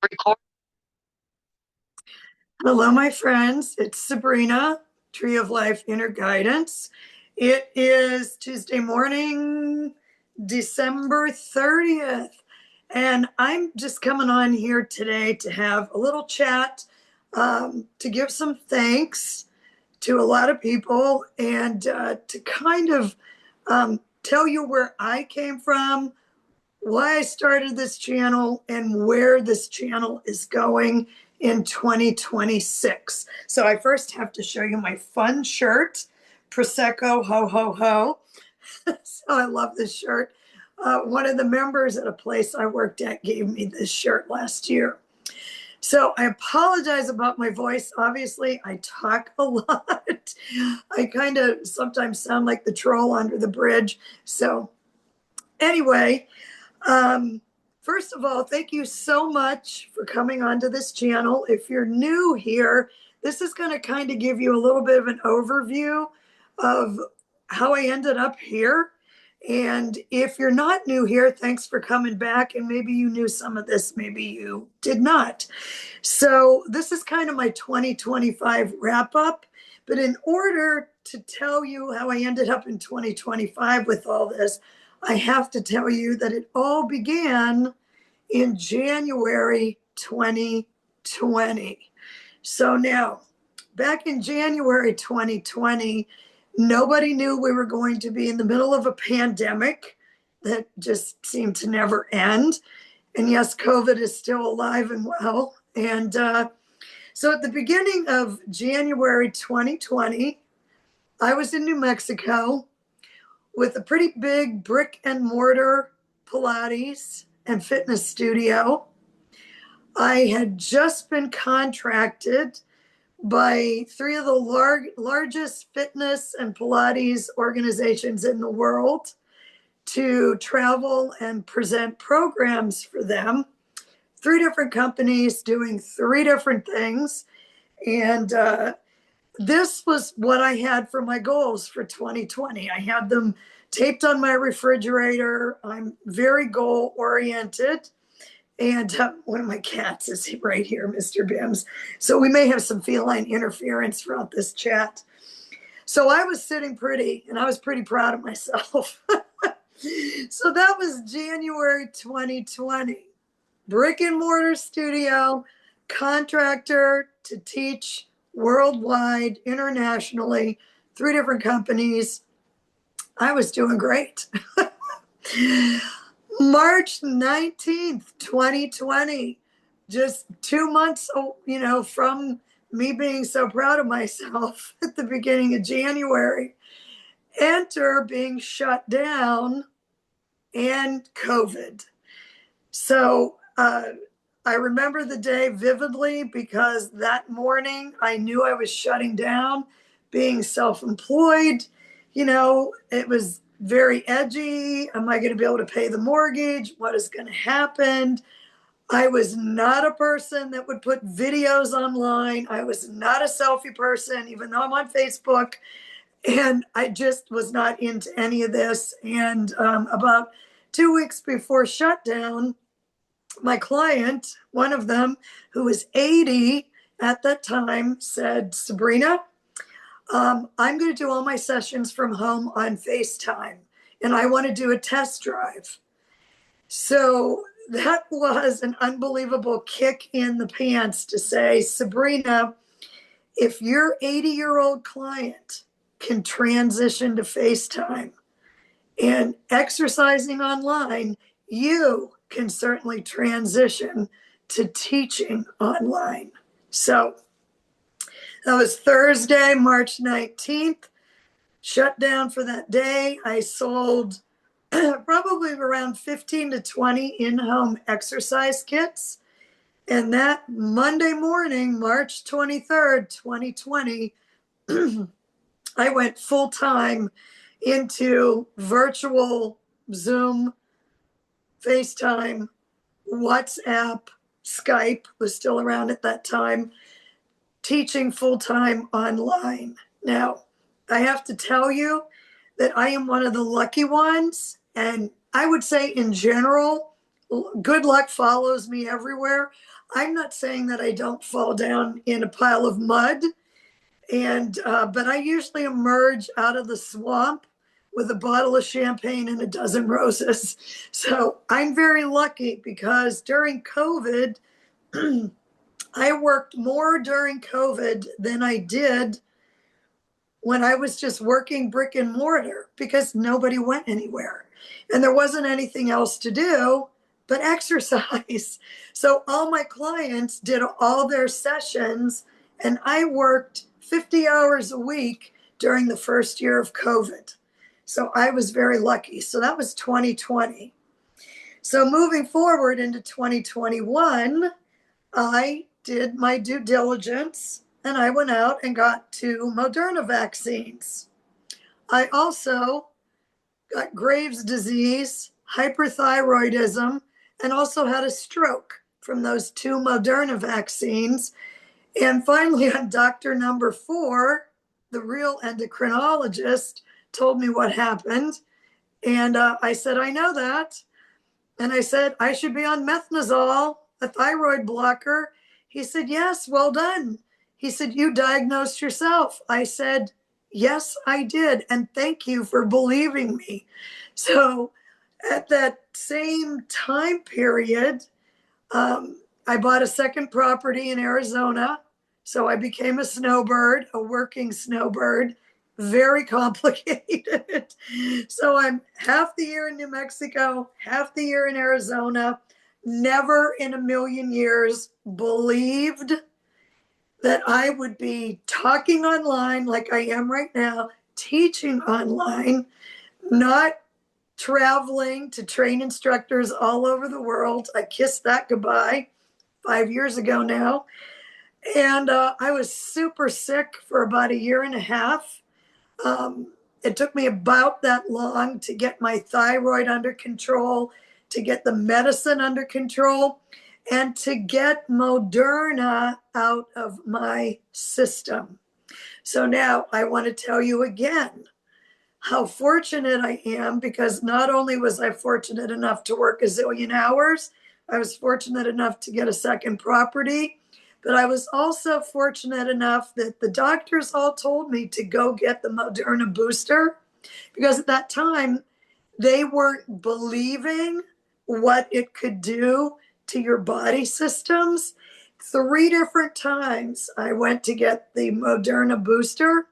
Record. Hello, my friends. It's Sabrina, Tree of Life Inner Guidance. It is Tuesday morning, December 30th, and I'm just coming on here today to have a little chat, to give some thanks to a lot of people and to kind of tell you where I came from, why I started this channel, and where this channel is going in 2026. So I first have to show you my fun shirt, Prosecco Ho Ho Ho. So I love this shirt. One of the members at a place I worked at gave me this shirt last year. So I apologize about my voice. Obviously, I talk a lot. I kind of sometimes sound like the troll under the bridge. So anyway, first of all, thank you so much for coming onto this channel. If you're new here, this is going to kind of give you a little bit of an overview of how I ended up here. And if you're not new here, thanks for coming back. And maybe you knew some of this, maybe you did not. So this is kind of my 2025 wrap up. But in order to tell you how I ended up in 2025 with all this, I have to tell you that it all began in January 2020. So now, back in January 2020, nobody knew we were going to be in the middle of a pandemic that just seemed to never end. And yes, COVID is still alive and well. And so at the beginning of January 2020, I was in New Mexico with a pretty big brick and mortar Pilates and fitness studio. I had just been contracted by three of the largest fitness and Pilates organizations in the world to travel and present programs for them. Three different companies doing three different things. And this was what I had for my goals for 2020. I had them taped on my refrigerator. I'm very goal oriented. And one of my cats is right here, Mr. Bims. So we may have some feline interference throughout this chat. So I was sitting pretty, and I was pretty proud of myself. So that was January 2020. Brick and mortar studio, contractor to teach worldwide, internationally, three different companies. I was doing great. March 19th, 2020, just 2 months, from me being so proud of myself at the beginning of January, enter being shut down and COVID. So I remember the day vividly because that morning I knew I was shutting down, being self-employed. It was very edgy. Am I going to be able to pay the mortgage? What is going to happen? I was not a person that would put videos online. I was not a selfie person, even though I'm on Facebook. And I just was not into any of this. And about 2 weeks before shutdown, my client, one of them, who was 80 at that time, said, Sabrina, I'm going to do all my sessions from home on FaceTime, and I want to do a test drive. So that was an unbelievable kick in the pants to say, Sabrina, if your 80-year-old client can transition to FaceTime and exercising online, you can certainly transition to teaching online. So that was Thursday, March 19th. Shut down for that day. I sold probably around 15 to 20 in-home exercise kits. And that Monday morning, March 23rd, 2020, I went full-time into virtual Zoom, FaceTime, WhatsApp, Skype was still around at that time, teaching full-time online. Now, I have to tell you that I am one of the lucky ones, and I would say in general, good luck follows me everywhere. I'm not saying that I don't fall down in a pile of mud, but I usually emerge out of the swamp with a bottle of champagne and a dozen roses. So I'm very lucky because during COVID, I worked more during COVID than I did when I was just working brick and mortar because nobody went anywhere and there wasn't anything else to do but exercise. So all my clients did all their sessions and I worked 50 hours a week during the first year of COVID. So I was very lucky. So that was 2020. So moving forward into 2021, I did my due diligence and I went out and got 2 Moderna vaccines. I also got Graves' disease, hyperthyroidism, and also had a stroke from those 2 Moderna vaccines. And finally, on doctor number 4, the real endocrinologist told me what happened. And I said, I know that. And I said, I should be on Methanol, a thyroid blocker. He said, yes, well done. He said, you diagnosed yourself. I said, yes, I did. And thank you for believing me. So at that same time period, I bought a second property in Arizona. So I became a snowbird, a working snowbird, very complicated. So I'm half the year in New Mexico, half the year in Arizona. Never in a million years believed that I would be talking online like I am right now, teaching online, not traveling to train instructors all over the world. I kissed that goodbye 5 years ago now. And I was super sick for about a year and a half. It took me about that long to get my thyroid under control, to get the medicine under control, and to get Moderna out of my system. So now I want to tell you again how fortunate I am, because not only was I fortunate enough to work a zillion hours, I was fortunate enough to get a second property, but I was also fortunate enough that the doctors all told me to go get the Moderna booster, because at that time they weren't believing what it could do to your body systems. 3 different times I went to get the Moderna booster,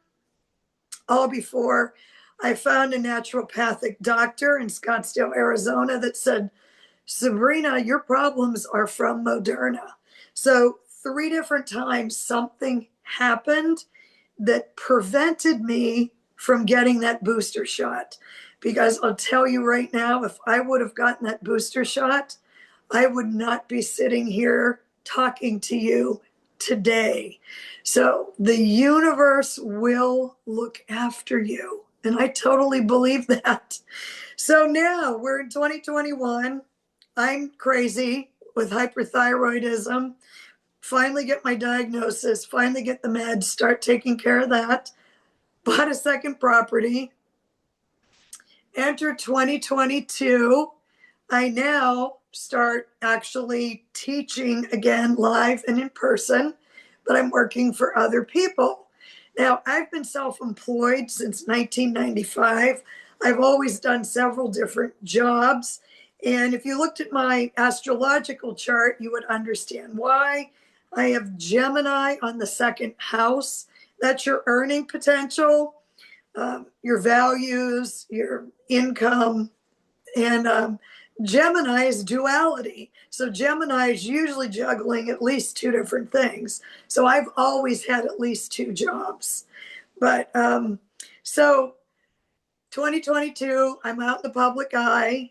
all before I found a naturopathic doctor in Scottsdale, Arizona that said, Sabrina, your problems are from Moderna. So 3 different times something happened that prevented me from getting that booster shot. Because I'll tell you right now, if I would have gotten that booster shot, I would not be sitting here talking to you today. So the universe will look after you. And I totally believe that. So now we're in 2021. I'm crazy with hyperthyroidism. Finally get my diagnosis, finally get the meds, start taking care of that. Bought a second property. Enter 2022. I now start actually teaching again live and in person, but I'm working for other people. Now, I've been self-employed since 1995. I've always done several different jobs. And if you looked at my astrological chart, you would understand why. I have Gemini on the second house. That's your earning potential, your values, your income. And Gemini is duality. So Gemini is usually juggling at least 2 different things. So I've always had at least 2 jobs. But so 2022, I'm out in the public eye,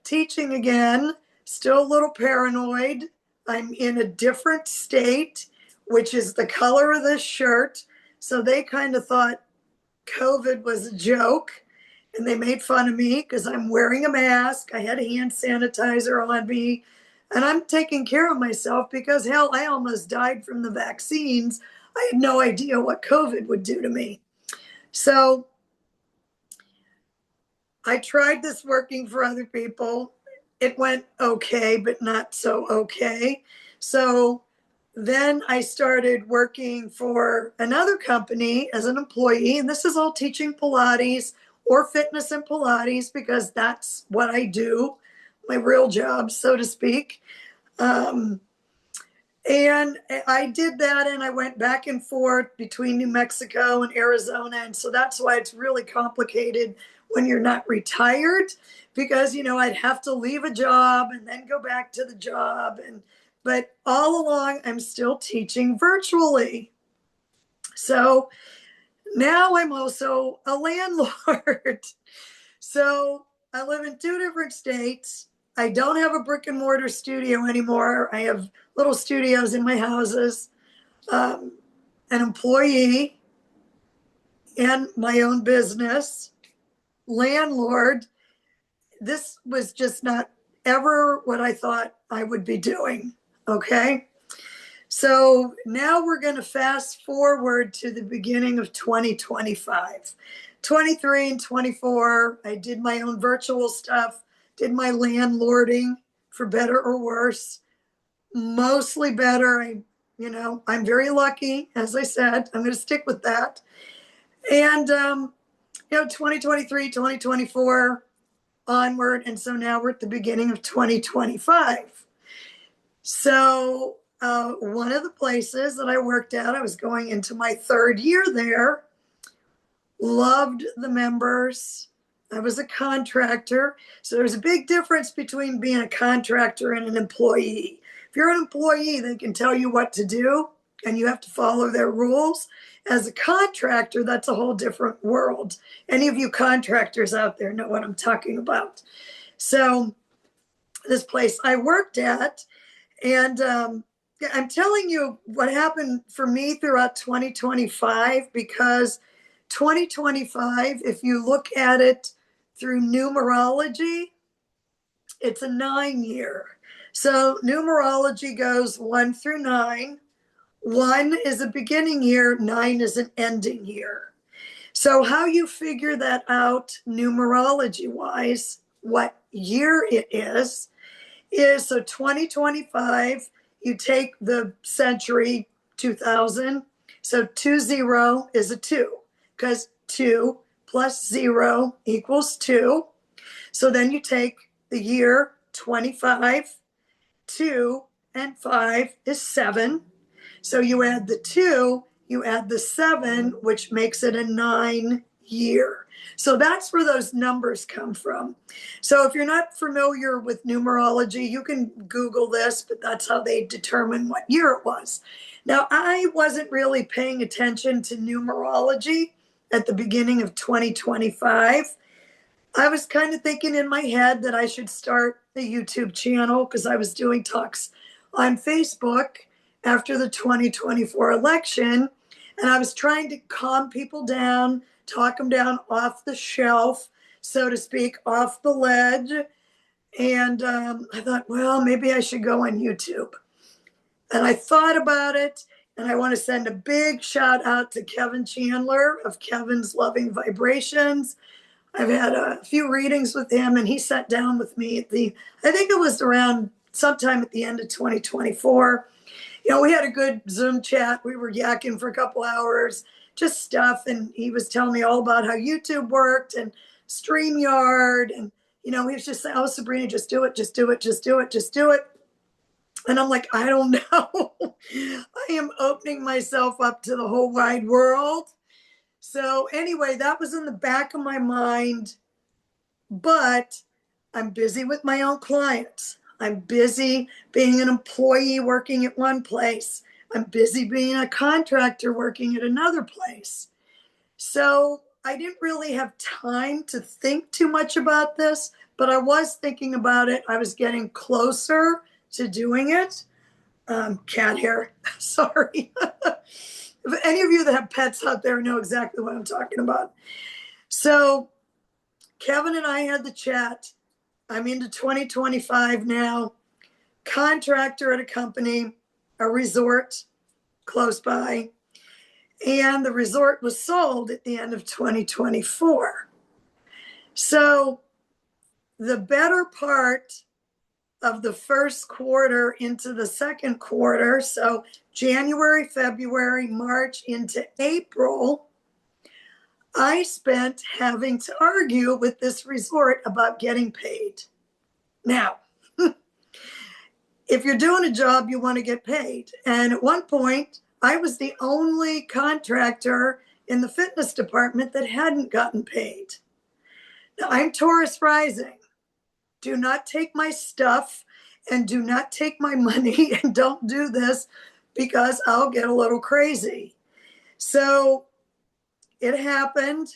teaching again, still a little paranoid. I'm in a different state, which is the color of this shirt. So they kind of thought COVID was a joke. And they made fun of me because I'm wearing a mask. I had a hand sanitizer on me. And I'm taking care of myself because, hell, I almost died from the vaccines. I had no idea what COVID would do to me. So I tried this working for other people. it went okay, but not so okay. So then I started working for another company as an employee, and this is all teaching Pilates or fitness and Pilates because that's what I do, my real job, so to speak. Um, and I did that, and I went back and forth between New Mexico and Arizona. And so that's why it's really complicated when you're not retired, because, I'd have to leave a job and then go back to the job. But all along, I'm still teaching virtually. So now I'm also a landlord. So I live in two different states. I don't have a brick and mortar studio anymore. I have little studios in my houses, um, an employee, and my own business, landlord. This was just not ever what I thought I would be doing. Okay. So now we're going to fast forward to the beginning of 2025. 23 and 24, I did my own virtual stuff, did my landlording for better or worse, mostly better. I'm very lucky, as I said. I'm going to stick with that. And 2023, 2024 onward, and so now we're at the beginning of 2025. So one of the places that I worked at, I was going into my third year there, loved the members. I was a contractor. So there's a big difference between being a contractor and an employee. If you're an employee, they can tell you what to do and you have to follow their rules. As a contractor, that's a whole different world. Any of you contractors out there know what I'm talking about. So this place I worked at, and I'm telling you what happened for me throughout 2025, because 2025, if you look at it through numerology, it's a 9 year. So numerology goes 1 through 9. 1 is a beginning year, 9 is an ending year. So, how you figure that out numerology wise, what year it is so 2025, you take the century 2000. So 20 is a 2, because 2 plus 0 equals 2. So then you take the year 25, 2 and 5 is 7. So you add the 2, you add the 7, which makes it a 9 year. So that's where those numbers come from. So if you're not familiar with numerology, you can Google this, but that's how they determine what year it was. Now, I wasn't really paying attention to numerology at the beginning of 2025. I was kind of thinking in my head that I should start a YouTube channel because I was doing talks on Facebook after the 2024 election. And I was trying to calm people down, talk them down off the shelf, so to speak, off the ledge. And I thought, well, maybe I should go on YouTube. And I thought about it. And I want to send a big shout out to Kevin Chandler of Kevin's Loving Vibrations. I've had a few readings with him, and he sat down with me I think it was around sometime at the end of 2024. We had a good Zoom chat. We were yakking for a couple hours, just stuff. And he was telling me all about how YouTube worked and StreamYard. And, he was just saying, oh, Sabrina, just do it, just do it, just do it, just do it. And I'm like, I don't know. I am opening myself up to the whole wide world. So anyway, that was in the back of my mind, but I'm busy with my own clients. I'm busy being an employee working at one place. I'm busy being a contractor working at another place. So I didn't really have time to think too much about this, but I was thinking about it. I was getting closer to doing it. Cat hair, sorry. If any of you that have pets out there know exactly what I'm talking about. So Kevin and I had the chat. I'm into 2025 now. Contractor at a company, a resort close by. And the resort was sold at the end of 2024. So the better part of the first quarter into the second quarter, so January, February, March into April, I spent having to argue with this resort about getting paid. Now, if you're doing a job, you want to get paid. And at one point, I was the only contractor in the fitness department that hadn't gotten paid. Now, I'm Taurus rising. Do not take my stuff and do not take my money and don't do this because I'll get a little crazy. So it happened.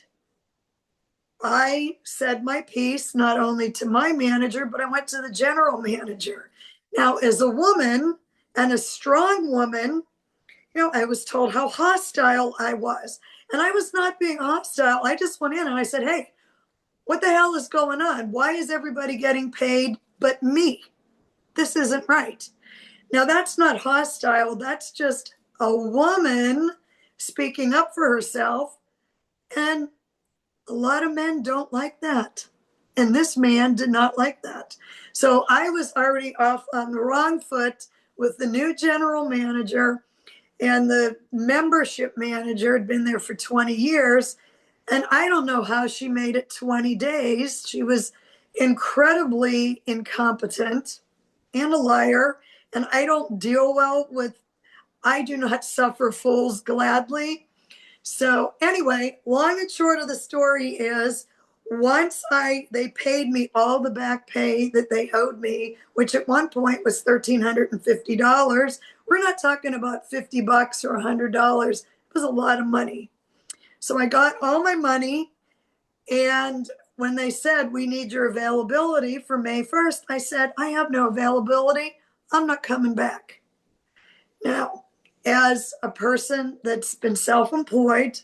I said my piece, not only to my manager, but I went to the general manager. Now, as a woman and a strong woman, I was told how hostile I was. And I was not being hostile. I just went in and I said, hey, what the hell is going on? Why is everybody getting paid but me? This isn't right. Now, that's not hostile. That's just a woman speaking up for herself. And a lot of men don't like that. And this man did not like that. So I was already off on the wrong foot with the new general manager, and the membership manager had been there for 20 years. And I don't know how she made it 20 days. She was incredibly incompetent and a liar. And I don't deal well with, I do not suffer fools gladly. So anyway, long and short of the story is, once they paid me all the back pay that they owed me, which at one point was $1,350. We're not talking about $50 or $100. It was a lot of money. So I got all my money, and when they said, we need your availability for May 1st, I said, I have no availability. I'm not coming back. Now, as a person that's been self-employed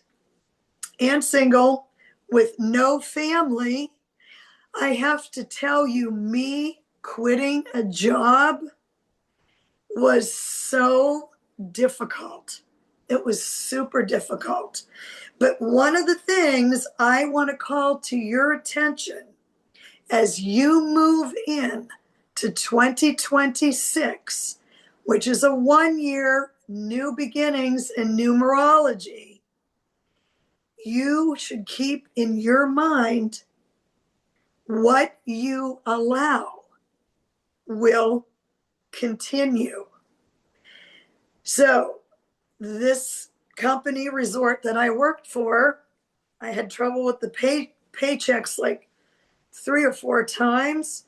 and single with no family, I have to tell you, me quitting a job was so difficult. It was super difficult. But one of the things I want to call to your attention as you move in to 2026, which is a 1-year new beginnings in numerology, you should keep in your mind what you allow will continue. So this company resort that I worked for, I had trouble with the paychecks like 3 or 4 times.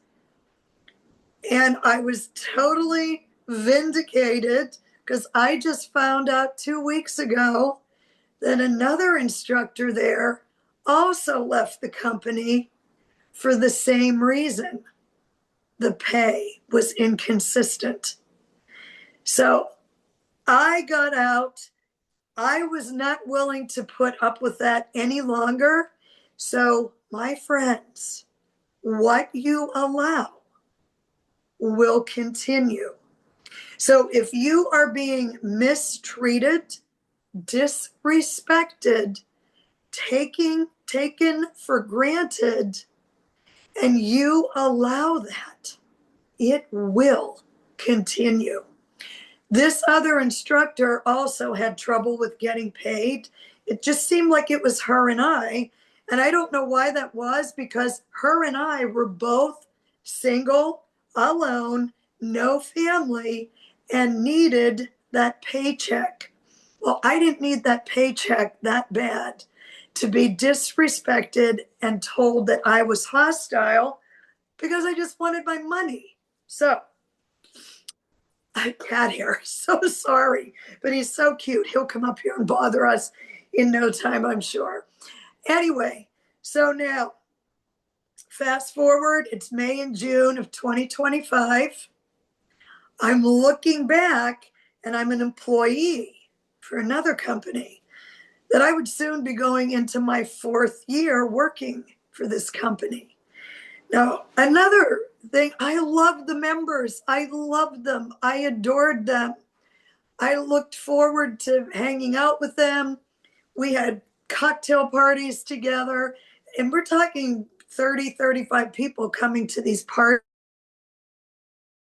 And I was totally vindicated because I just found out 2 weeks ago that another instructor there also left the company for the same reason. The pay was inconsistent. So I got out. I was not willing to put up with that any longer. So, my friends, what you allow will continue. So, if you are being mistreated, disrespected, taken for granted, and you allow that, it will continue. This other instructor also had trouble with getting paid. It just seemed like it was her and I. And I don't know why that was, because her and I were both single, alone, no family, and needed that paycheck. Well, I didn't need that paycheck that bad to be disrespected and told that I was hostile because I just wanted my money. So, cat hair. So sorry, but he's so cute. He'll come up here and bother us in no time, I'm sure. Anyway, so now fast forward, it's May and June of 2025. I'm looking back and I'm an employee for another company that I would soon be going into my 4th year working for this company. Now, another thing, I loved the members. I loved them. I adored them. I looked forward to hanging out with them. We had cocktail parties together, and we're talking 30, 35 people coming to these parties.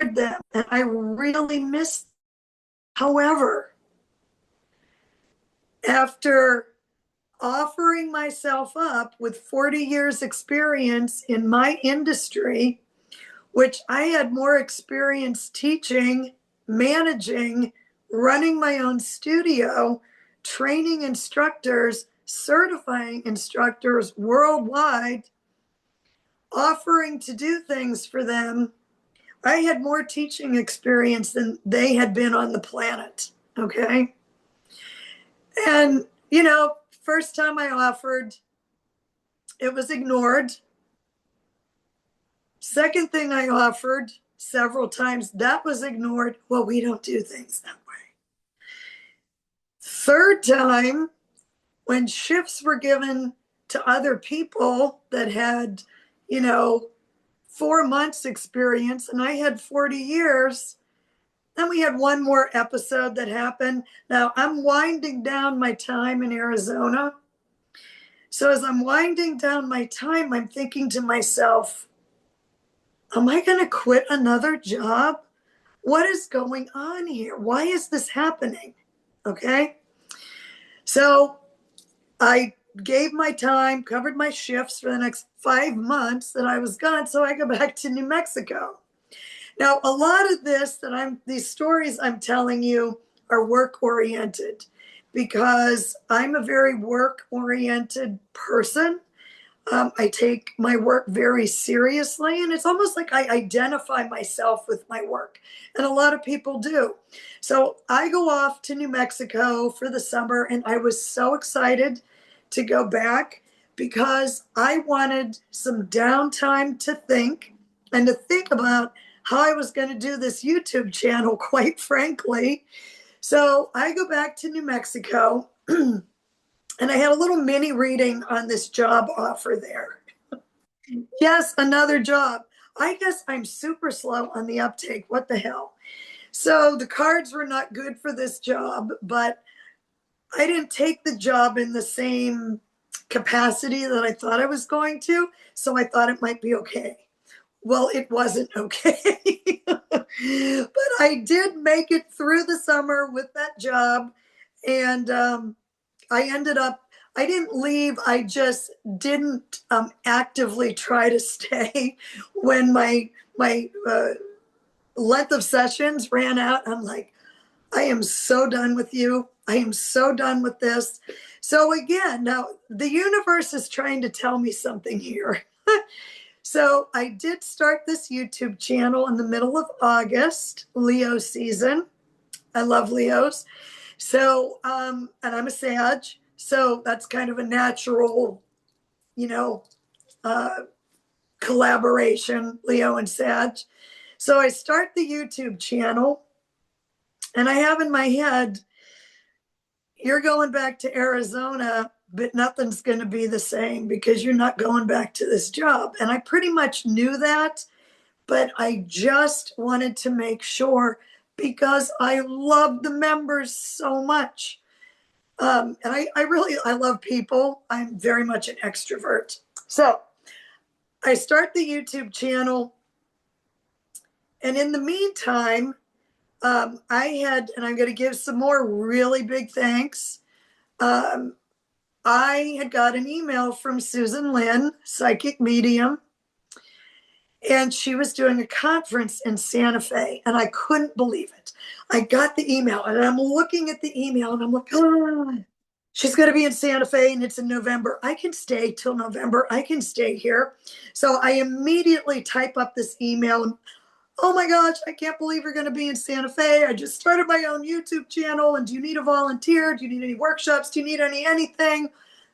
them, and I really miss them. However, after offering myself up with 40 years experience in my industry, which I had more experience teaching, managing, running my own studio, training instructors, certifying instructors worldwide, offering to do things for them. I had more teaching experience than they had been on the planet. Okay. And, first time I offered, it was ignored. Second thing I offered several times, that was ignored. Well, we don't do things that way. Third time, when shifts were given to other people that had, 4 months experience and I had 40 years, then we had one more episode that happened. Now I'm winding down my time in Arizona. So as I'm winding down my time, I'm thinking to myself, am I going to quit another job? What is going on here? Why is this happening? Okay. So I gave my time, covered my shifts for the next 5 months that I was gone. So I go back to New Mexico. Now, a lot of these stories I'm telling you are work oriented because I'm a very work oriented person. I take my work very seriously, and it's almost like I identify myself with my work, and a lot of people do. So I go off to New Mexico for the summer, and I was so excited to go back because I wanted some downtime to think and to think about how I was going to do this YouTube channel, quite frankly. So I go back to New Mexico. And I had a little mini reading on this job offer there. Yes, another job. I guess I'm super slow on the uptake. What the hell? So the cards were not good for this job, but I didn't take the job in the same capacity that I thought I was going to. So I thought it might be okay. Well, it wasn't okay. But I did make it through the summer with that job. And I didn't leave. I just didn't actively try to stay when my length of sessions ran out. I'm like, I am so done with you. I am so done with this. So again, now the universe is trying to tell me something here. So I did start this YouTube channel in the middle of August, Leo season. I love Leos. So, and I'm a Sag. So that's kind of a natural, you know, uh, collaboration, Leo and Sag. So I start the YouTube channel and I have in my head, you're going back to Arizona, but nothing's going to be the same because you're not going back to this job. And I pretty much knew that, but I just wanted to make sure because I love the members so much. And I love people. I'm very much an extrovert. So I start the YouTube channel. And in the meantime, and I'm going to give some more really big thanks. I had got an email from Susan Lynn, psychic medium, and she was doing a conference in Santa Fe, and I couldn't believe it. I got the email, and I'm looking at the email, and I'm like, oh, she's going to be in Santa Fe, and it's in November. I can stay till November. I can stay here. So I immediately type up this email, and oh my gosh, I can't believe you're going to be in Santa Fe. I just started my own YouTube channel, and do you need a volunteer? Do you need any workshops? Do you need anything?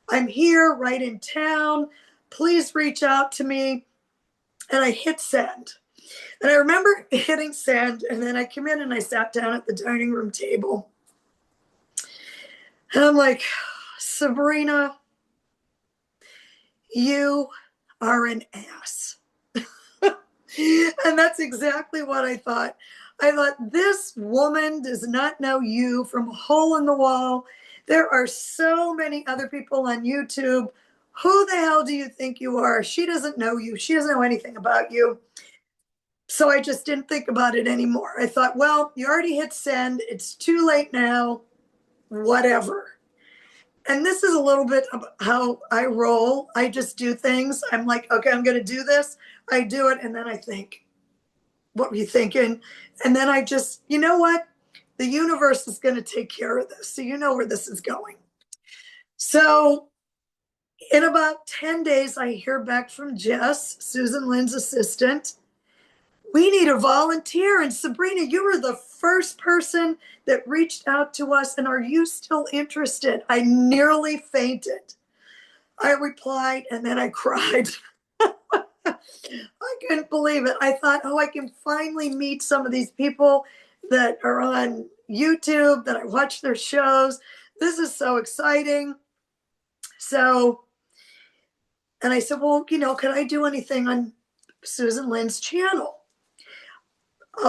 I'm here right in town. Please reach out to me. And I hit send. And I remember hitting send, and then I come in and I sat down at the dining room table. And I'm like, Sabrina, you are an ass. And that's exactly what I thought. I thought, this woman does not know you from a hole in the wall. There are so many other people on YouTube. Who the hell do you think you are? She doesn't know you. She doesn't know anything about you. So I just didn't think about it anymore. I thought, well, you already hit send. It's too late now, whatever. And this is a little bit of how I roll. I just do things. I'm like, okay, I'm going to do this. I do it. And then I think, what were you thinking? And then I just, you know what? The universe is going to take care of this. So you know where this is going. So in about 10 days, I hear back from Jess, Susan Lynn's assistant. We need a volunteer. And Sabrina, you were the first person that reached out to us. And are you still interested? I nearly fainted. I replied and then I cried. I couldn't believe it. I thought, oh, I can finally meet some of these people that are on YouTube, that I watch their shows. This is so exciting. So, and I said, well, can I do anything on Susan Lynn's channel?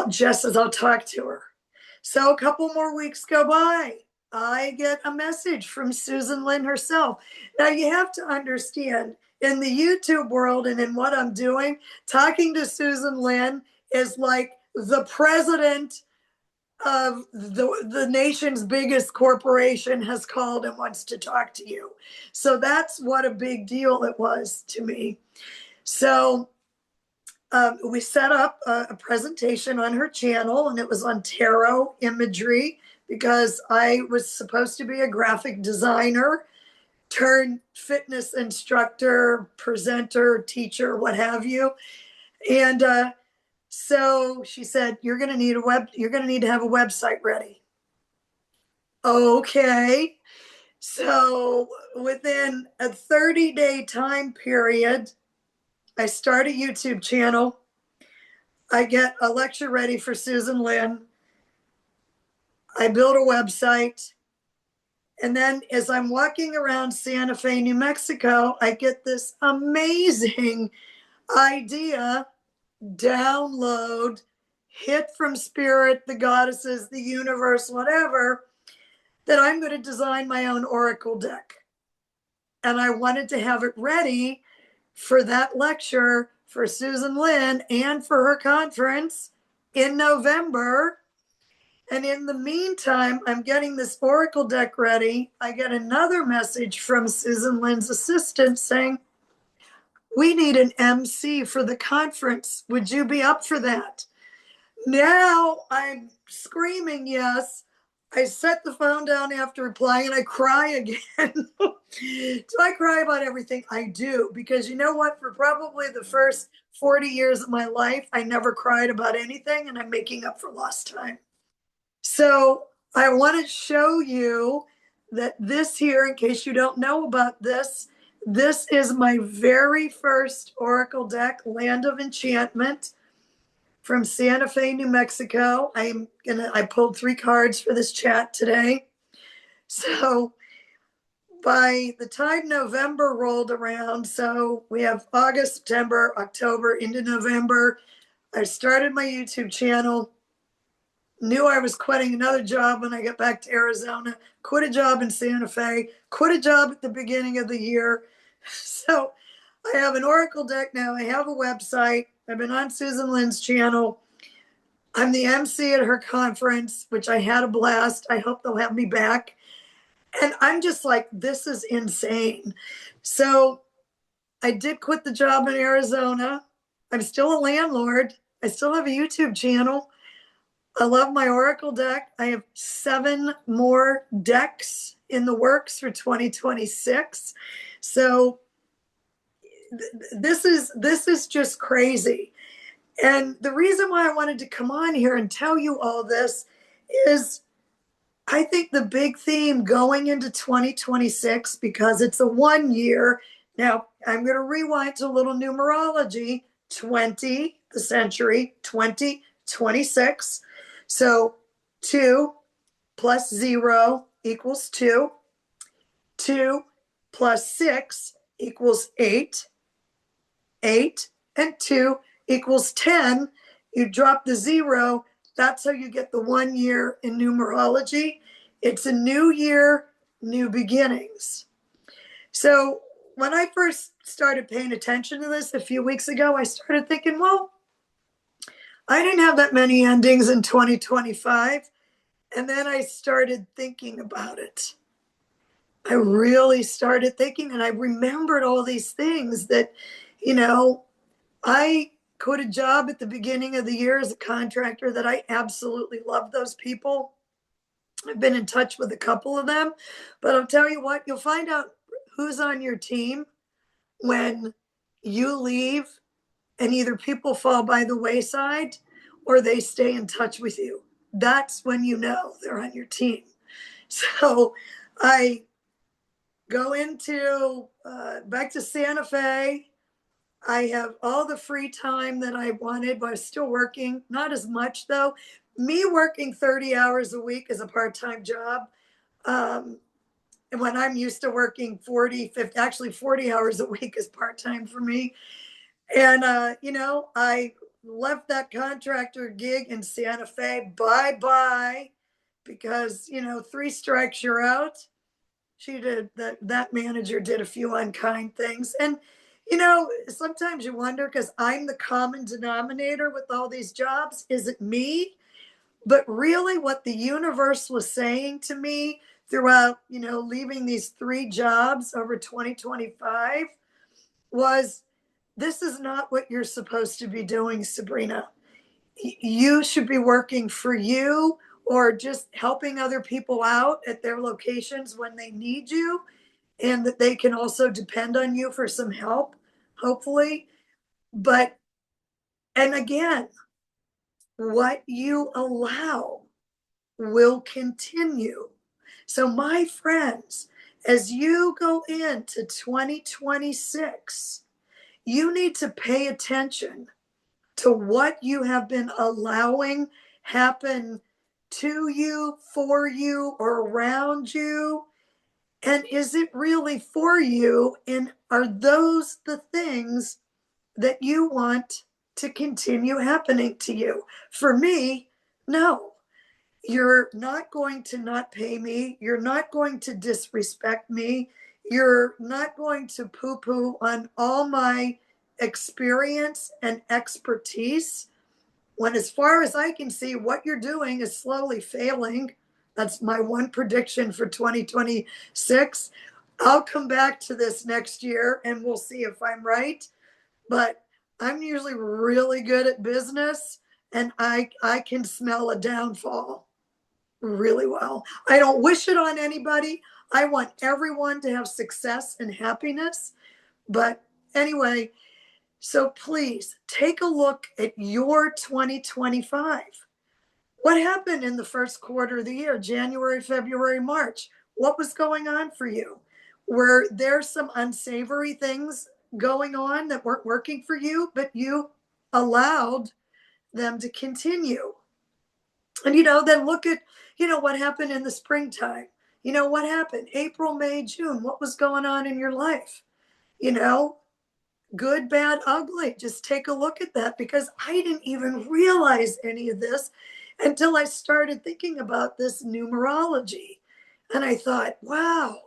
Jess says, I'll talk to her. So a couple more weeks go by. I get a message from Susan Lynn herself. Now you have to understand, in the YouTube world and in what I'm doing, talking to Susan Lynn is like the president of the nation's biggest corporation has called and wants to talk to you. So that's what a big deal it was to me. So we set up a presentation on her channel, and it was on tarot imagery because I was supposed to be a graphic designer turned fitness instructor, presenter, teacher, what have you. And so she said, you're going to need to have a website ready. Okay. So within a 30-day time period, I start a YouTube channel. I get a lecture ready for Susan Lynn. I build a website. And then as I'm walking around Santa Fe, New Mexico, I get this amazing idea, download, hit from spirit, the goddesses, the universe, whatever, that I'm going to design my own oracle deck. And I wanted to have it ready for that lecture for Susan Lynn and for her conference in November. And in the meantime, I'm getting this oracle deck ready. I get another message from Susan Lynn's assistant saying, we need an MC for the conference. Would you be up for that? Now I'm screaming yes. I set the phone down after replying and I cry again. So I cry about everything I do because you know what? For probably the first 40 years of my life, I never cried about anything, and I'm making up for lost time. So I want to show you that this here, in case you don't know about this, this is my very first oracle deck, Land of Enchantment, from Santa Fe, New Mexico. I pulled 3 cards for this chat today. So by the time November rolled around, so we have August, September, October into November, I started my YouTube channel. Knew I was quitting another job when I got back to Arizona, quit a job in Santa Fe, quit a job at the beginning of the year. So I have an oracle deck now. I have a website. I've been on Susan Lynn's channel. I'm the MC at her conference, which I had a blast. I hope they'll have me back. And I'm just like, this is insane. So I did quit the job in Arizona. I'm still a landlord. I still have a YouTube channel. I love my oracle deck. I have 7 more decks in the works for 2026. So this is just crazy. And the reason why I wanted to come on here and tell you all this is I think the big theme going into 2026, because it's a 1 year. Now, I'm going to rewind to a little numerology. 20, the century, 2026. So 2 plus 0 equals 2. 2 plus 6 equals 8. 8 and 2 equals 10. You drop the 0. That's how you get the 1 year in numerology. It's a new year, new beginnings. So when I first started paying attention to this a few weeks ago, I started thinking, well, I didn't have that many endings in 2025. And then I started thinking about it. I really started thinking, and I remembered all these things that, you know, I quit a job at the beginning of the year as a contractor that I absolutely love those people. I've been in touch with a couple of them, but I'll tell you what, you'll find out who's on your team when you leave, and either people fall by the wayside or they stay in touch with you. That's when you know they're on your team. So I go into back to Santa Fe. I have all the free time that I wanted, but I was still working, not as much though. Me working 30 hours a week is a part-time job. Um, and when I'm used to working 40, 50, actually 40 hours a week is part-time for me. And, I left that contractor gig in Santa Fe. Bye bye. Because, three strikes, you're out. She did that manager did a few unkind things. And, sometimes you wonder because I'm the common denominator with all these jobs. Is it me? But really, what the universe was saying to me throughout, leaving these three jobs over 2025 was this is not what you're supposed to be doing, Sabrina. You should be working for you or just helping other people out at their locations when they need you, and that they can also depend on you for some help, hopefully. But, and again, what you allow will continue. So, my friends, as you go into 2026, you need to pay attention to what you have been allowing happen to you, for you, or around you. And is it really for you? And are those the things that you want to continue happening to you? For me, no. You're not going to not pay me. You're not going to disrespect me. You're not going to poo poo on all my experience and expertise. When, as far as I can see, what you're doing is slowly failing. That's my one prediction for 2026. I'll come back to this next year and we'll see if I'm right. But I'm usually really good at business, and I can smell a downfall really well. I don't wish it on anybody. I want everyone to have success and happiness. But anyway, so please take a look at your 2025. What happened in the first quarter of the year, January, February, March? What was going on for you? Were there some unsavory things going on that weren't working for you, but you allowed them to continue? And, then look at, what happened in the springtime. What happened? April, May, June. What was going on in your life? You know, Good, bad, ugly. Just take a look at that, because I didn't even realize any of this until I started thinking about this numerology. And I thought, wow,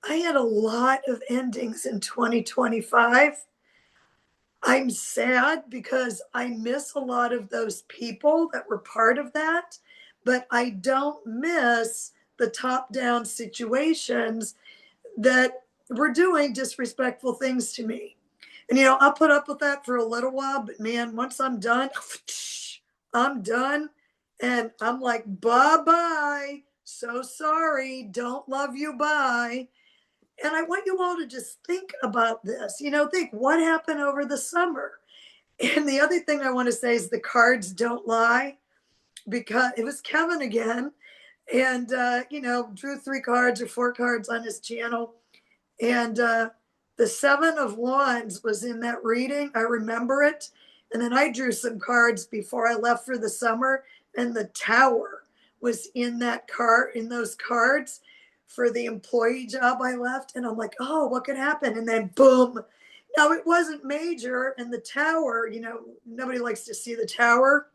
I had a lot of endings in 2025. I'm sad because I miss a lot of those people that were part of that, but I don't miss the top down situations that were doing disrespectful things to me. And, I'll put up with that for a little while, but man, once I'm done, I'm done. And I'm like, bye bye. So sorry. Don't love you. Bye. And I want you all to just think about this. Think what happened over the summer. And the other thing I want to say is the cards don't lie, because it was Kevin again. And, drew 3 cards or 4 cards on his channel. And the Seven of Wands was in that reading. I remember it. And then I drew some cards before I left for the summer, and the Tower was in those cards for the employee job I left. And I'm like, oh, what could happen? And then boom. Now it wasn't major, and the Tower, nobody likes to see the Tower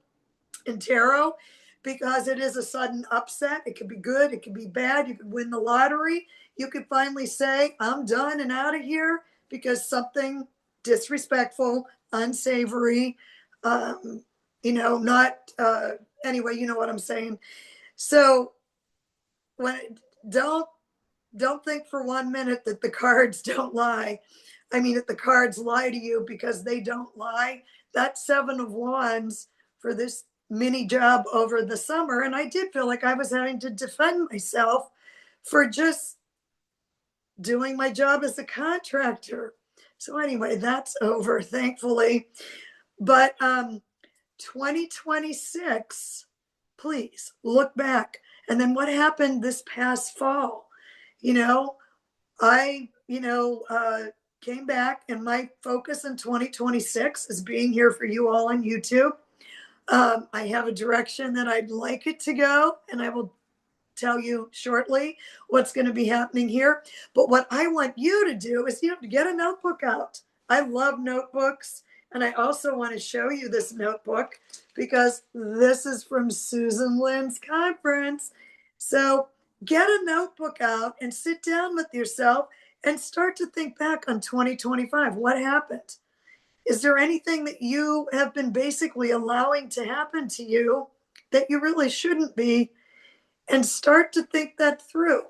in tarot because it is a sudden upset. It could be good, it could be bad. You could win the lottery. You could finally say, I'm done and out of here because something disrespectful, unsavory, not, anyway, you know what I'm saying. So when, don't, don't think for 1 minute that the cards don't lie. I mean, that the cards lie to you, because they don't lie. That 7 of Wands for this mini job over the summer. And I did feel like I was having to defend myself for just doing my job as a contractor. So anyway, that's over, thankfully. But 2026, please look back. And then what happened this past fall? I, came back, and my focus in 2026 is being here for you all on YouTube. I have a direction that I'd like it to go, and I will tell you shortly what's going to be happening here. But what I want you to do is you have to get a notebook out. I love notebooks. And I also want to show you this notebook, because this is from Susan Lynn's conference. So get a notebook out and sit down with yourself and start to think back on 2025. What happened? Is there anything that you have been basically allowing to happen to you that you really shouldn't be? And start to think that through.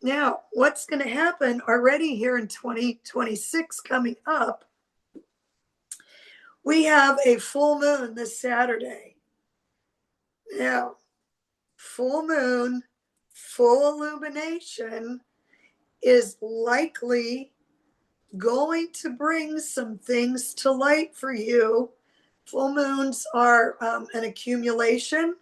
Now, what's going to happen already here in 2026 coming up? We have a full moon this Saturday. Now, full moon, full illumination is likely going to bring some things to light for you. Full moons are an accumulation.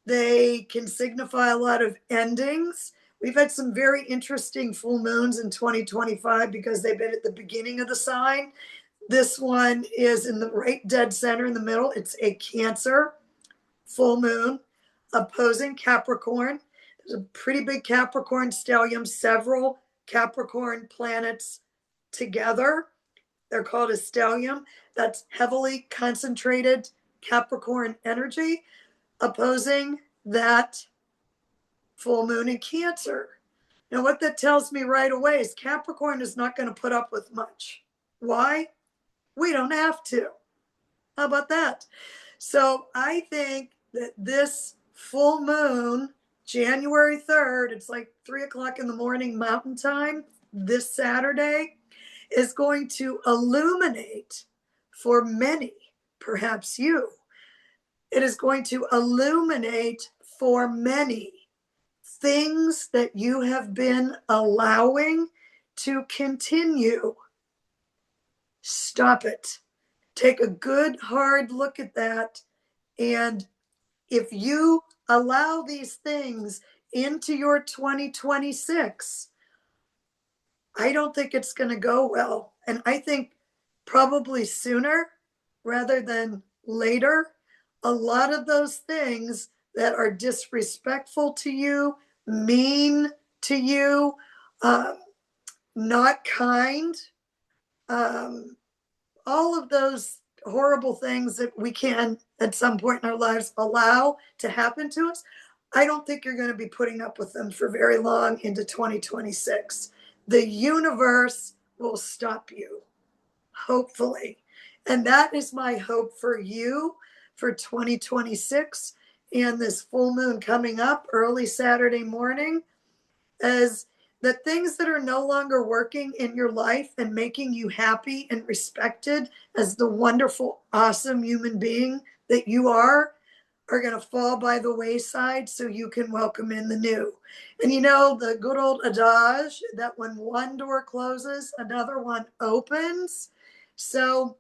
They can signify a lot of endings. We've had some very interesting full moons in 2025 because they've been at the beginning of the sign. This one is in the right dead center in the middle. It's a Cancer full moon opposing Capricorn. There's a pretty big Capricorn stellium, several Capricorn planets together. They're called a stellium. That's heavily concentrated Capricorn energy opposing that full moon in Cancer. Now, what that tells me right away is Capricorn is not going to put up with much. Why? We don't have to. How about that? So I think that this full moon, January 3rd, it's like 3 o'clock in the morning Mountain Time, this Saturday, is going to illuminate for many, perhaps you. It is going to illuminate for many things that you have been allowing to continue. Stop it. Take a good, hard look at that. And if you allow these things into your 2026, I don't think it's going to go well. And I think probably sooner rather than later, a lot of those things that are disrespectful to you, mean to you, not kind, all of those horrible things that we can at some point in our lives allow to happen to us, I don't think you're going to be putting up with them for very long into 2026. The universe will stop you, hopefully. And that is my hope for you for 2026 and this full moon coming up early Saturday morning, as the things that are no longer working in your life and making you happy and respected as the wonderful, awesome human being that you are going to fall by the wayside so you can welcome in the new. And the good old adage that when one door closes, another one opens. So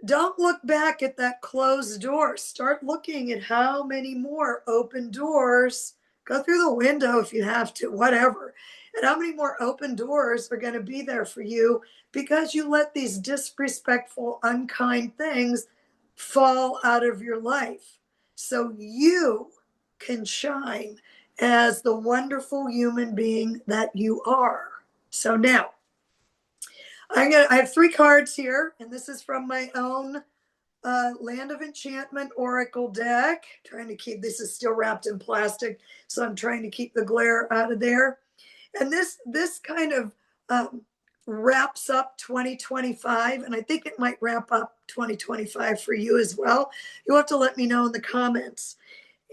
don't look back at that closed door. Start looking at how many more open doors. Go through the window if you have to, whatever. And how many more open doors are going to be there for you because you let these disrespectful, unkind things fall out of your life so you can shine as the wonderful human being that you are. So now, I have 3 cards here, and this is from my own Land of Enchantment Oracle deck. Trying to keep, this is still wrapped in plastic, so I'm trying to keep the glare out of there. And this kind of wraps up 2025, and I think it might wrap up 2025 for you as well. You'll have to let me know in the comments.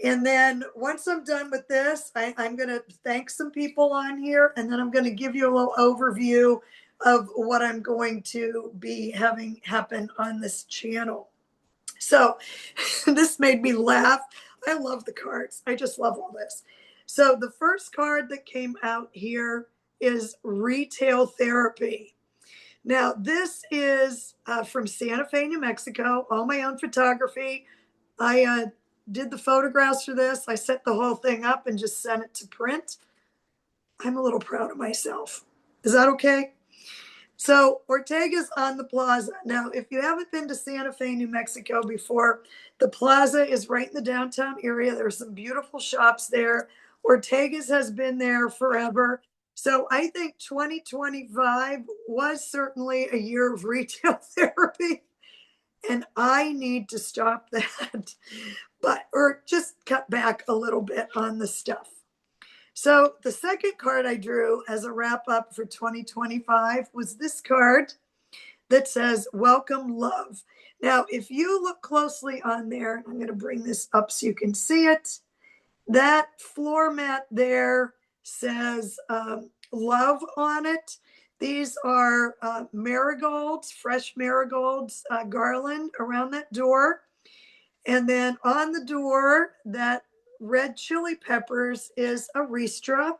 And then once I'm done with this, I'm going to thank some people on here, and then I'm going to give you a little overview of what I'm going to be having happen on this channel. So this made me laugh. I love the cards. I just love all this. So the first card that came out here is Retail Therapy. Now, this is from Santa Fe, New Mexico, all my own photography. I did the photographs for this. I set the whole thing up and just sent it to print. I'm a little proud of myself. Is that okay? So Ortega's on the plaza. Now, if you haven't been to Santa Fe, New Mexico before, the plaza is right in the downtown area. There's some beautiful shops there. Ortega's has been there forever. So I think 2025 was certainly a year of retail therapy. And I need to stop that, or just cut back a little bit on the stuff. So the second card I drew as a wrap up for 2025 was this card that says, Welcome Love. Now, if you look closely on there, I'm going to bring this up so you can see it. That floor mat there says love on it. These are marigolds, fresh marigolds, garland around that door. And then on the door, that red chili peppers is a ristra.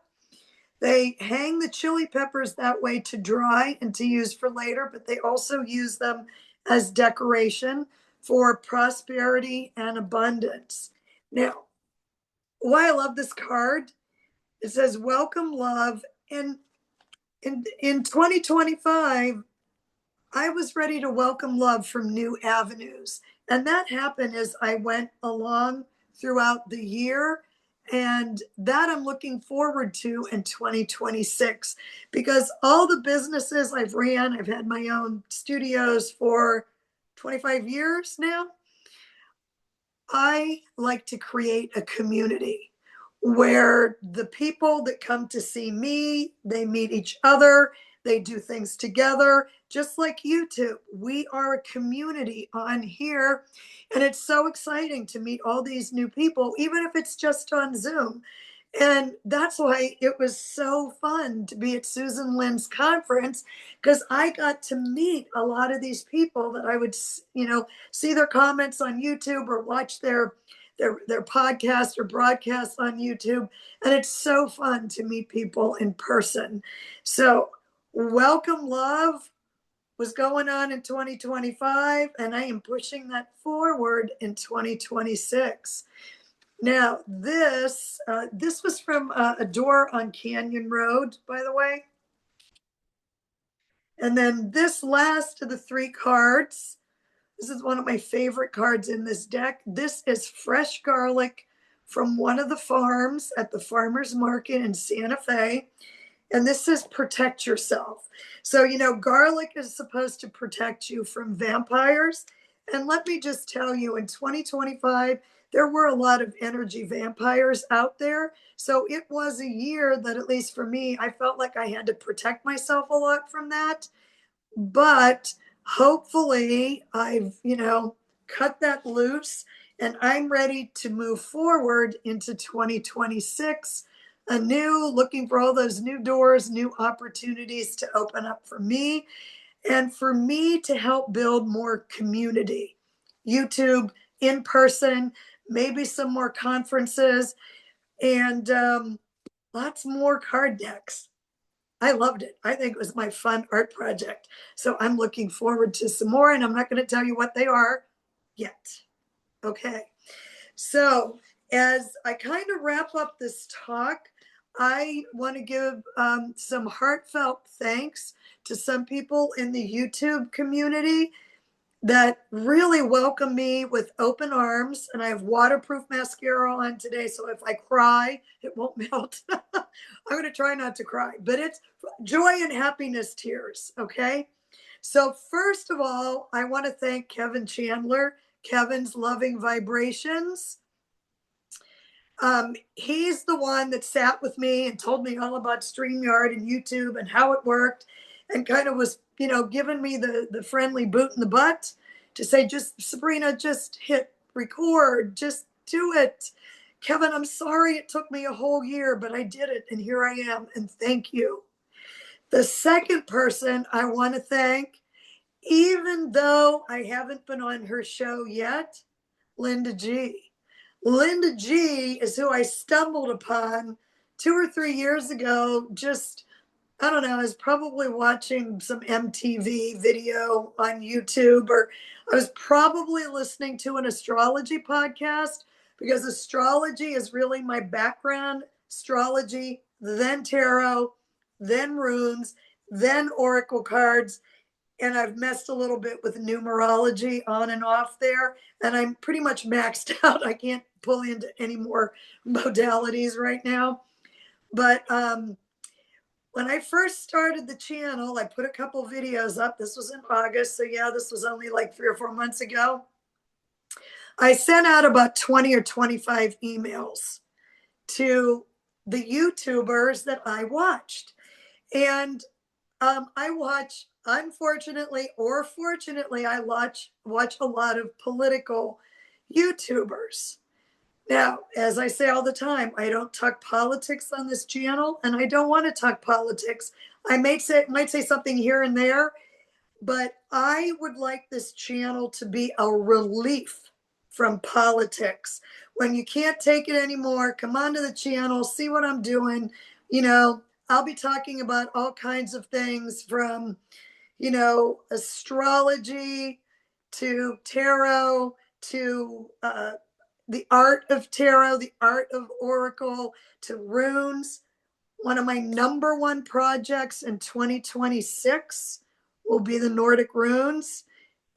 They hang the chili peppers that way to dry and to use for later, but they also use them as decoration for prosperity and abundance. Now, why I love this card, it says welcome love. And in 2025, I was ready to welcome love from new avenues. And that happened as I went along throughout the year. And that I'm looking forward to in 2026, because all the businesses I've had my own studios for 25 years now. I like to create a community where the people that come to see me, they meet each other, they do things together, just like YouTube. We are a community on here, and it's so exciting to meet all these new people, even if it's just on Zoom. And that's why it was so fun to be at Susan Lynn's conference, because I got to meet a lot of these people that I would, see their comments on YouTube or watch their podcast or broadcast on YouTube. And it's so fun to meet people in person. So Welcome Love was going on in 2025, and I am pushing that forward in 2026. Now, this was from a door on Canyon Road, by the way. And then this last of the three cards, this is one of my favorite cards in this deck. This is fresh garlic from one of the farms at the farmer's market in Santa Fe. And this says protect yourself. So, garlic is supposed to protect you from vampires. And let me just tell you, in 2025, there were a lot of energy vampires out there. So it was a year that, at least for me, I felt like I had to protect myself a lot from that. But hopefully I've, cut that loose, and I'm ready to move forward into 2026 anew, looking for all those new doors, new opportunities to open up for me, and for me to help build more community. YouTube, in person, maybe some more conferences, and lots more card decks. I loved it. I think it was my fun art project. So I'm looking forward to some more, and I'm not going to tell you what they are yet. Okay. So as I kind of wrap up this talk, I want to give some heartfelt thanks to some people in the YouTube community that really welcome me with open arms. And I have waterproof mascara on today, so if I cry, it won't melt. I'm going to try not to cry, but it's joy and happiness tears, okay? So first of all, I want to thank Kevin Chandler, Kevin's Loving Vibrations. He's the one that sat with me and told me all about StreamYard and YouTube and how it worked. and kind of was, giving me the friendly boot in the butt to say, just Sabrina, just hit record, just do it. Kevin, I'm sorry it took me a whole year, but I did it, and here I am, and thank you. The second person I want to thank, even though I haven't been on her show yet, Linda G. Linda G is who I stumbled upon 2 or 3 years ago. Just, I don't know, I was probably watching some MTV video on YouTube, or I was probably listening to an astrology podcast, because astrology is really my background. Astrology, then tarot, then runes, then oracle cards. And I've messed a little bit with numerology on and off there. And I'm pretty much maxed out. I can't pull into any more modalities right now. But when I first started the channel, I put a couple videos up. This was in August. So yeah, this was only like 3 or 4 months ago. I sent out about 20 or 25 emails to the YouTubers that I watched. And I watch, unfortunately or fortunately, I watch a lot of political YouTubers. Now, as I say all the time, I don't talk politics on this channel, and I don't want to talk politics. I might say something here and there, but I would like this channel to be a relief from politics. When you can't take it anymore, come onto the channel, see what I'm doing. I'll be talking about all kinds of things from, astrology to tarot to the art of tarot, the art of oracle, to runes. One of my number one projects in 2026 will be the Nordic runes.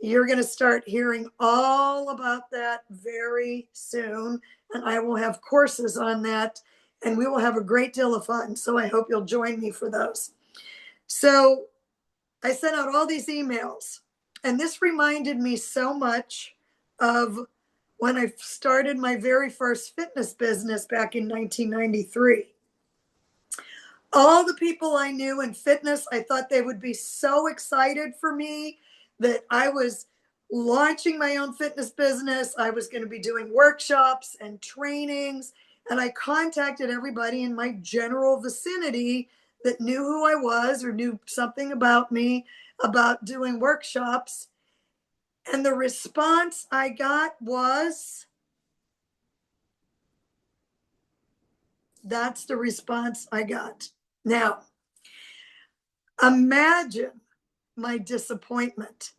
You're going to start hearing all about that very soon. And I will have courses on that, and we will have a great deal of fun. So I hope you'll join me for those. So I sent out all these emails, and this reminded me so much of when I started my very first fitness business back in 1993. All the people I knew in fitness, I thought they would be so excited for me that I was launching my own fitness business. I was going to be doing workshops and trainings. And I contacted everybody in my general vicinity that knew who I was or knew something about me, about doing workshops. And the response I got was, that's the response I got. Now, imagine my disappointment.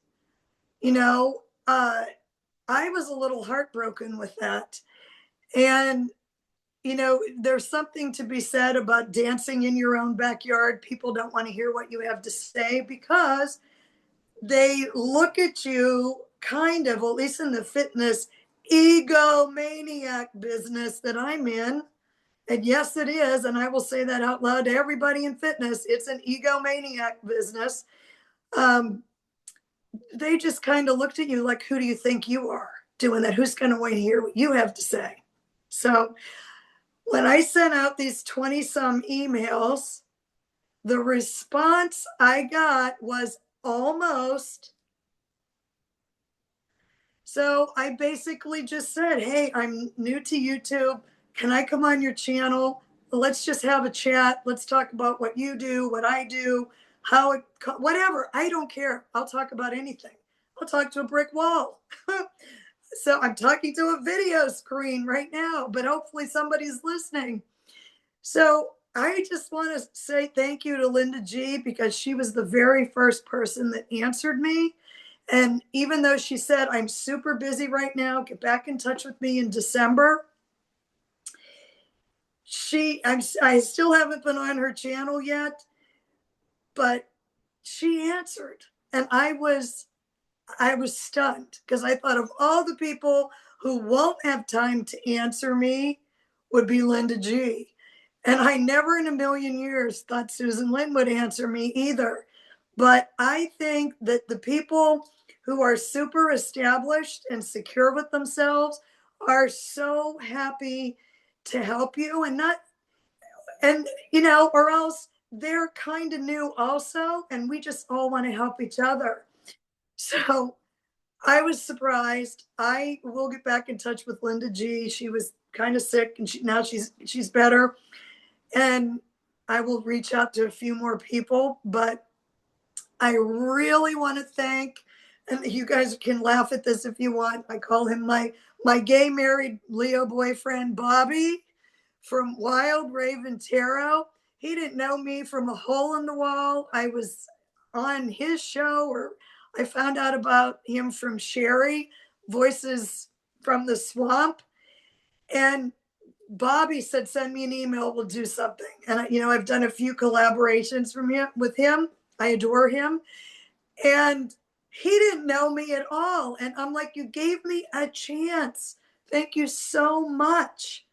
I was a little heartbroken with that. And, there's something to be said about dancing in your own backyard. People don't want to hear what you have to say because they look at you kind of, at least in the fitness egomaniac business that I'm in. And yes, it is. And I will say that out loud to everybody in fitness. It's an egomaniac business. They just kind of looked at you like, who do you think you are doing that? Who's going to want to hear what you have to say? So when I sent out these 20 some emails, the response I got was almost. So I basically just said, hey, I'm new to YouTube. Can I come on your channel? Let's just have a chat. Let's talk about what you do, what I do, whatever. I don't care. I'll talk about anything. I'll talk to a brick wall. So I'm talking to a video screen right now, but hopefully somebody's listening. So I just want to say thank you to Linda G, because she was the very first person that answered me. And even though she said, I'm super busy right now, get back in touch with me in December, I still haven't been on her channel yet, but she answered. And I was stunned, because I thought of all the people who won't have time to answer me would be Linda G. And I never in a million years thought Susan Lynn would answer me either. But I think that the people who are super established and secure with themselves are so happy to help you, or else they're kind of new also, and we just all want to help each other. So I was surprised. I will get back in touch with Linda G. She was kind of sick, and now she's better. And I will reach out to a few more people, but I really want to thank, and you guys can laugh at this if you want. I call him my gay married Leo boyfriend, Bobby from Wild Raven Tarot. He didn't know me from a hole in the wall. I was on his show, or I found out about him from Sherry, Voices from the Swamp. And Bobby said, send me an email, we'll do something. And I've done a few collaborations with him. I adore him. And he didn't know me at all. And I'm like, you gave me a chance. Thank you so much.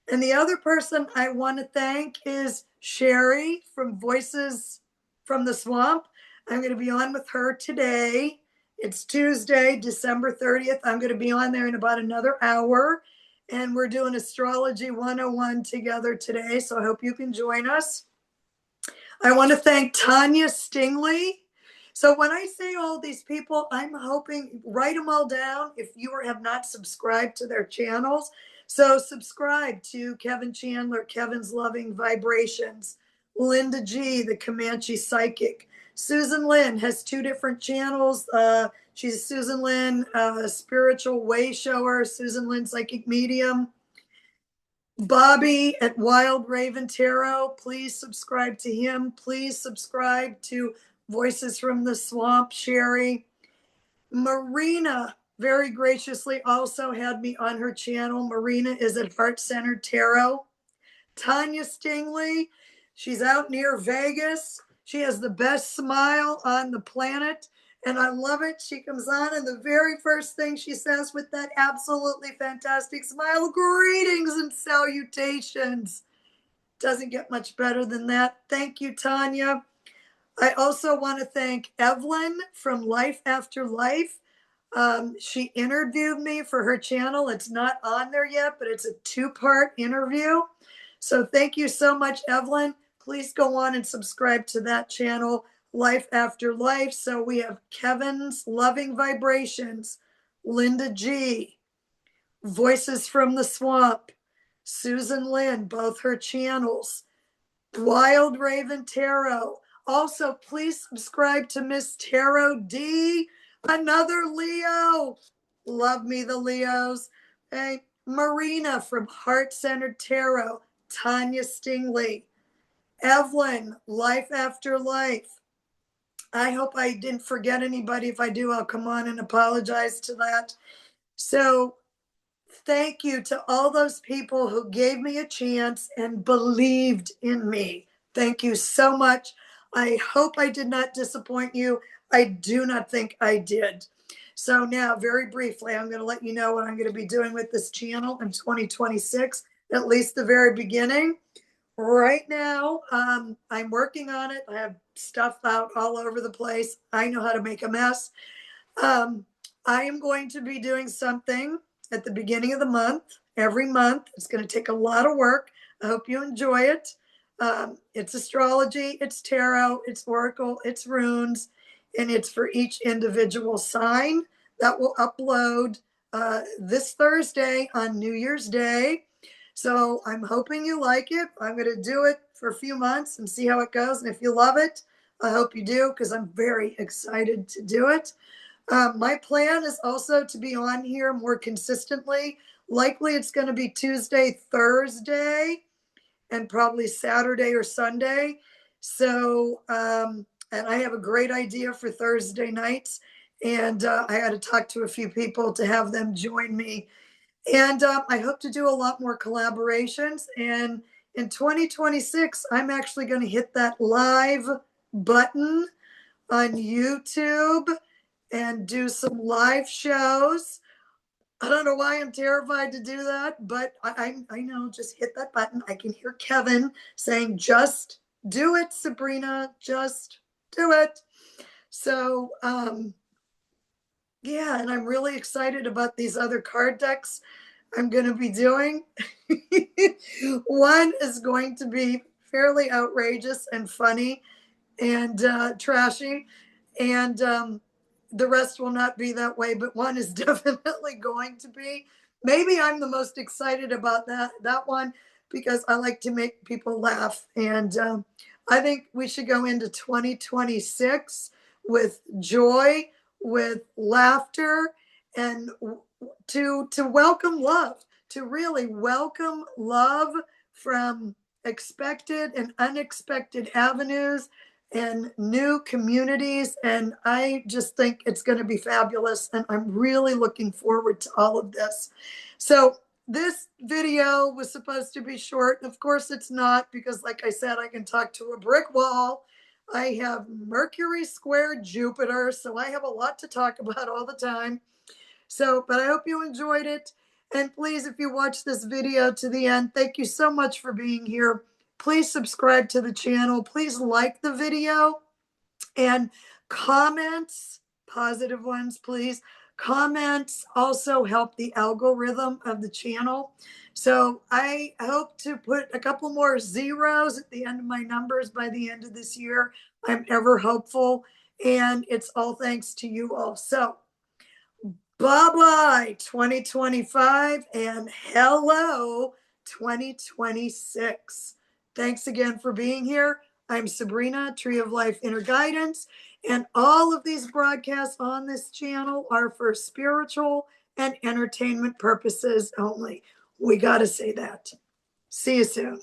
And the other person I want to thank is Sherry from Voices from the Swamp. I'm going to be on with her today. It's Tuesday, December 30th. I'm going to be on there in about another hour. And we're doing Astrology 101 together today. So I hope you can join us. I want to thank Tanya Stingley. So when I say all these people, I'm hoping, write them all down if you have not subscribed to their channels. So subscribe to Kevin Chandler, Kevin's Loving Vibrations, Linda G, the Comanche Psychic. Susan Lynn has 2 different channels. She's Susan Lynn, Spiritual Way Shower, Susan Lynn Psychic Medium. Bobby at Wild Raven Tarot, please subscribe to him. Please subscribe to Voices from the Swamp, Sherry. Marina very graciously also had me on her channel. Marina is at Heart Centered Tarot. Tanya Stingley, she's out near Vegas. She has the best smile on the planet, and I love it. She comes on, and the very first thing she says with that absolutely fantastic smile, greetings and salutations. Doesn't get much better than that. Thank you, Tanya. I also want to thank Evelyn from Life After Life. She interviewed me for her channel. It's not on there yet, but it's a 2-part interview. So thank you so much, Evelyn. Please go on and subscribe to that channel, Life After Life. So we have Kevin's Loving Vibrations, Linda G, Voices from the Swamp, Susan Lynn, both her channels, Wild Raven Tarot. Also, please subscribe to Miss Tarot D, another Leo. Love me, the Leos. Hey, Marina from Heart Centered Tarot, Tanya Stingley, Evelyn, Life After Life. I hope I didn't forget anybody. If I do, I'll come on and apologize to that. So thank you to all those people who gave me a chance and believed in me. Thank you so much. I hope I did not disappoint you. I do not think I did. So now, very briefly, I'm going to let you know what I'm going to be doing with this channel in 2026, at least the very beginning. Right now, I'm working on it. I have stuff out all over the place. I know how to make a mess. I am going to be doing something at the beginning of the month, every month. It's going to take a lot of work. I hope you enjoy it. It's astrology, it's tarot, it's oracle, it's runes, and it's for each individual sign. That will upload this Thursday on New Year's Day. So I'm hoping you like it. I'm going to do it for a few months and see how it goes. And if you love it, I hope you do, because I'm very excited to do it. My plan is also to be on here more consistently. Likely it's going to be Tuesday, Thursday, and probably Saturday or Sunday. So, and I have a great idea for Thursday nights. And I had to talk to a few people to have them join me. And I hope to do a lot more collaborations. And in 2026, I'm actually going to hit that live button on YouTube and do some live shows. I don't know why I'm terrified to do that, but I know, just hit that button. I can hear Kevin saying, just do it, Sabrina, just do it. So, yeah, and I'm really excited about these other card decks I'm going to be doing. One is going to be fairly outrageous and funny and trashy. And the rest will not be that way, but one is definitely going to be. Maybe I'm the most excited about that one because I like to make people laugh. And I think we should go into 2026 with joy, with laughter, and to welcome love, to really welcome love from expected and unexpected avenues and new communities. And I just think it's going to be fabulous. And I'm really looking forward to all of this. So this video was supposed to be short. Of course it's not, because like I said, I can talk to a brick wall. I have Mercury square Jupiter, so I have a lot to talk about all the time. So, but I hope you enjoyed it. And please, if you watch this video to the end, thank you so much for being here. Please subscribe to the channel. Please like the video, and comments, positive ones, please. Comments also help the algorithm of the channel. So I hope to put a couple more zeros at the end of my numbers by the end of this year. I'm ever hopeful, and it's all thanks to you all. So bye-bye 2025 and hello 2026. Thanks again for being here. I'm Sabrina, Tree of Life Inner Guidance, and all of these broadcasts on this channel are for spiritual and entertainment purposes only. We got to say that. See you soon.